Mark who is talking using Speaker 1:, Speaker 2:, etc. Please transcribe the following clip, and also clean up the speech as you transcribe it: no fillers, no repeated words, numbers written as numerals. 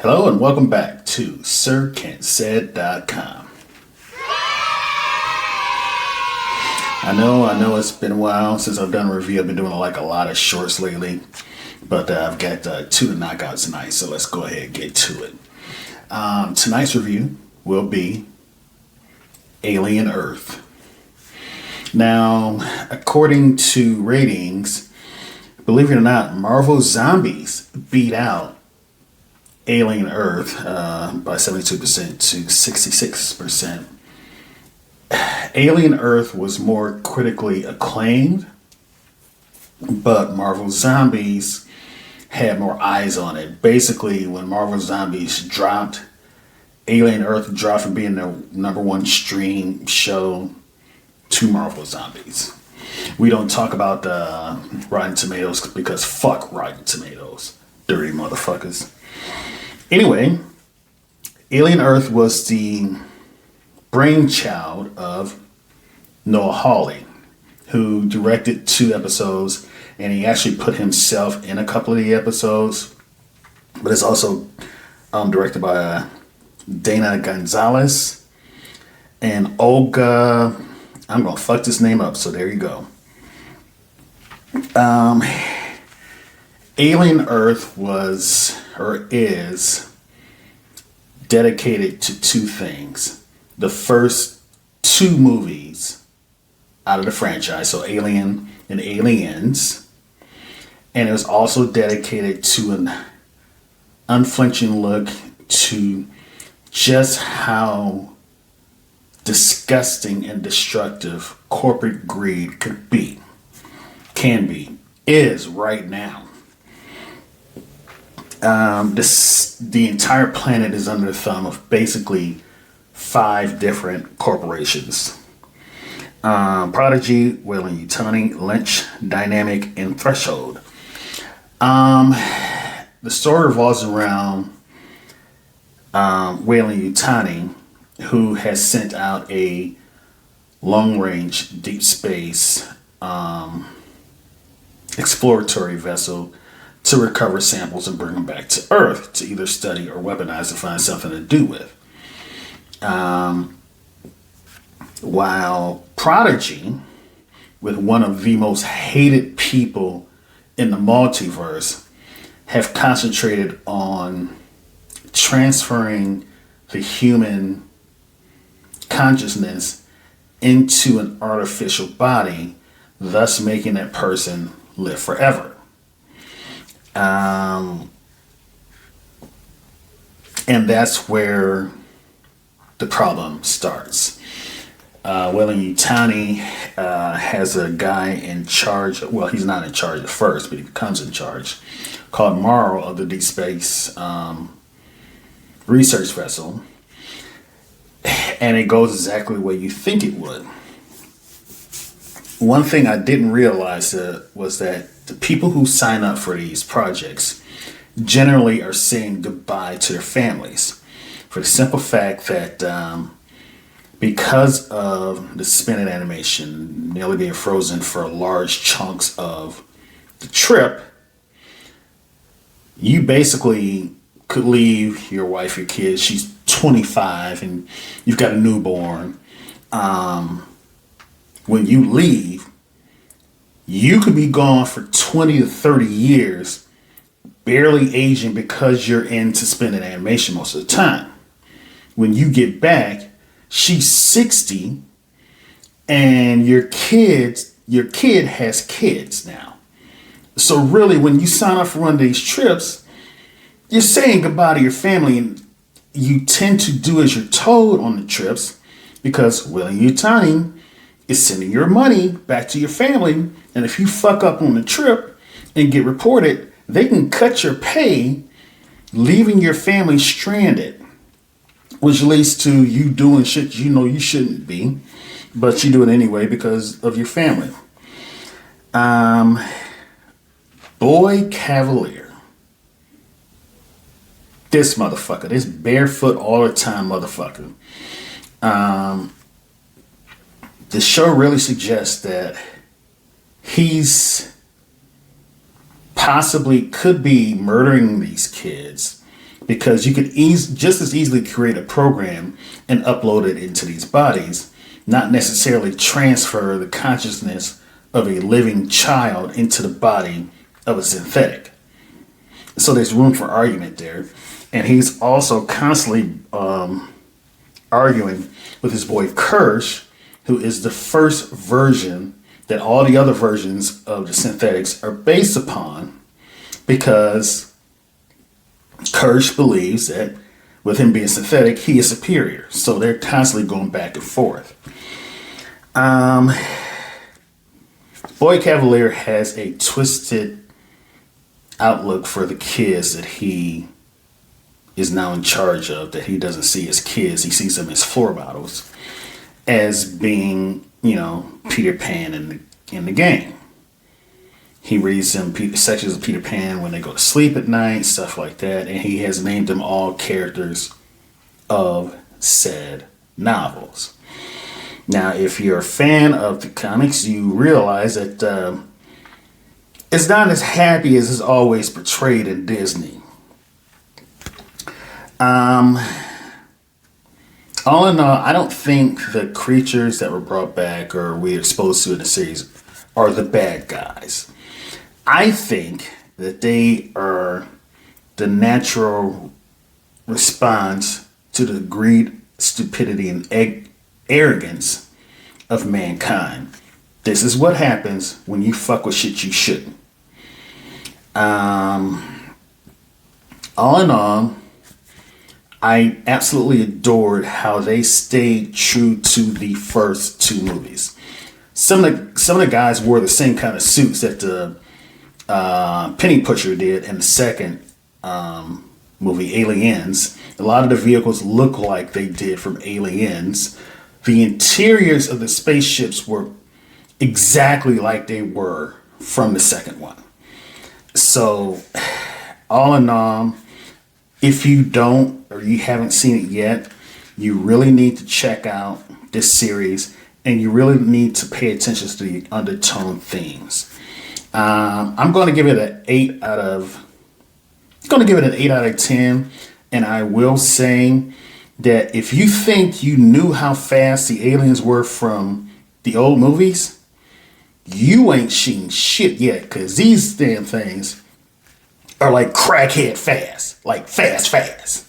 Speaker 1: Hello and welcome back to SirKentSaid.com. I know it's been a while since I've done a review. I've been doing a lot of shorts lately, but I've got two to knock out tonight, so let's go ahead and get to it. Tonight's review will be Alien Earth. Now, according to ratings, believe it or not, Marvel Zombies beat out Alien Earth by 72% to 66%. Alien Earth was more critically acclaimed, but Marvel Zombies had more eyes on it. Basically, when Marvel Zombies dropped, Alien Earth dropped from being the number one stream show to Marvel Zombies. We don't talk about Rotten Tomatoes because fuck Rotten Tomatoes. Dirty motherfuckers. Anyway, Alien Earth was the brainchild of Noah Hawley, who directed 2 episodes, and he actually put himself in a couple of the episodes. But it's also directed by Dana Gonzalez and Olga. I'm gonna fuck this name up, so there you go. Alien Earth was or is dedicated to 2 things. The first 2 movies out of the franchise, so Alien and Aliens, and it was also dedicated to an unflinching look to just how disgusting and destructive corporate greed can be, is right now. The entire planet is under the thumb of basically 5 different corporations. Prodigy, Weyland-Yutani, Lynch, Dynamic, and Threshold. The story revolves around Weyland-Yutani, who has sent out a long-range deep space exploratory vessel to recover samples and bring them back to Earth to either study or weaponize to find something to do with. While Prodigy, with one of the most hated people in the multiverse, have concentrated on transferring the human consciousness into an artificial body, thus making that person live forever. And that's where the problem starts. Weyland-Yutani has a guy in charge. Well, he's not in charge at first, but he becomes in charge, called Morrow of the Deep Space research vessel. And it goes exactly the way you think it would. One thing I didn't realize was that the people who sign up for these projects generally are saying goodbye to their families, for the simple fact that because of the suspended animation nearly being frozen for large chunks of the trip, you basically could leave your wife, your kids. She's 25 and you've got a newborn. When you leave, you could be gone for 20 to 30 years, barely aging because you're in suspended animation most of the time. When you get back, she's 60 and your kid has kids now. So really, when you sign up for one of these trips, you're saying goodbye to your family, and you tend to do as you're told on the trips because Weyland-Yutani is sending your money back to your family. And if you fuck up on the trip and get reported, they can cut your pay, leaving your family stranded, which leads to you doing shit you know you shouldn't be, but you do it anyway because of your family. Boy Cavalier. This motherfucker, this barefoot all the time motherfucker. The show really suggests that he's possibly could be murdering these kids because you could just as easily create a program and upload it into these bodies, not necessarily transfer the consciousness of a living child into the body of a synthetic. So there's room for argument there. And he's also constantly arguing with his boy Kirsch, who is the first version that all the other versions of the synthetics are based upon, because Kirsch believes that with him being synthetic, he is superior. So they're constantly going back and forth. Boy Cavalier has a twisted outlook for the kids that he is now in charge of, that he doesn't see as kids. He sees them as floor models, as being, Peter Pan in the game. He reads them sections of Peter Pan when they go to sleep at night, stuff like that, and he has named them all characters of said novels. Now, if you're a fan of the comics, you realize that it's not as happy as is always portrayed in Disney. All in all, I don't think the creatures that were brought back or we're exposed to in the series are the bad guys. I think that they are the natural response to the greed, stupidity, and arrogance of mankind. This is what happens when you fuck with shit you shouldn't. All in all, I absolutely adored how they stayed true to the first two movies. Some of the guys wore the same kind of suits that the Penny Pusher did in the second movie, Aliens. A lot of the vehicles look like they did from Aliens. The interiors of the spaceships were exactly like they were from the second one. So, all in all, if you don't or you haven't seen it yet, you really need to check out this series, and you really need to pay attention to the undertone themes. I'm going to give it an 8 out of 10, and I will say that if you think you knew how fast the aliens were from the old movies, you ain't seen shit yet, because these damn things are like crackhead fast, like fast.